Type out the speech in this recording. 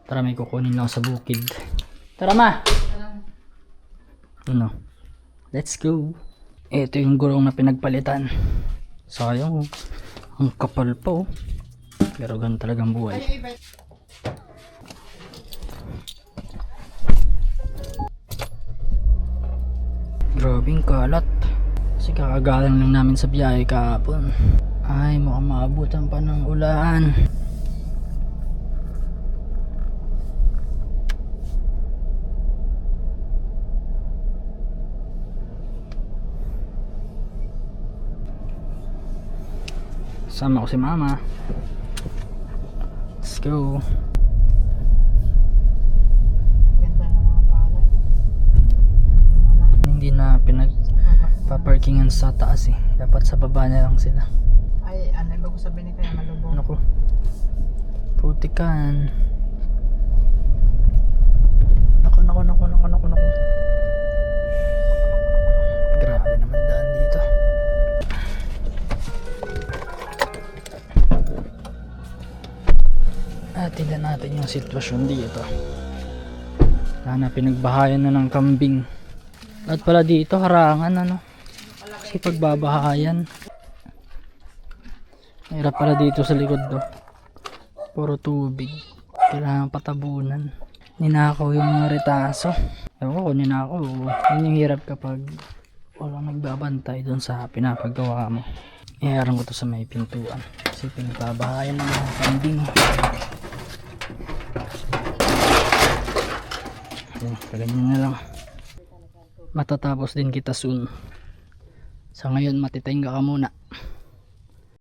Tara, may kukunin lang sa bukid. Tara ma! Ano? Let's go! Ito yung gulong na pinagpalitan. Sayang, ang kapal pa oh. Pero ganun talagang buhay. Grabing kalat. Kasi kakagaling lang namin sa biyahe kahapon. Ay, mukhang maabutan pa ng ulan. Sama ko si mama. Let's go. Ganda ng mga palay. Hindi na pinagpaparkingan sa taas eh. Dapat sa baba na lang sila. Ay, ano ba ko sabihin ni kaya malubog? Ano ko? Putikan. Naku. Grabe naman daan dito. Tingnan natin yung sitwasyon dito. Sana pinagbahayan na ng kambing. At pala dito harangan ano. Kasi pagbabahayan. Hirap pala dito sa likod do. Puro tubig. Kailangan patabunan. Ninakaw yung mga retaso. Ewan ko kung ninakaw. Yun yung hirap kapag walang nagbabantay doon sa pinapagawa mo. Iharang ko to sa may pintuan. Kasi pinagbabahayan ng mga kambing. Ganyan na lang. Matatapos din kita soon. Sa ngayon matitenga ka muna.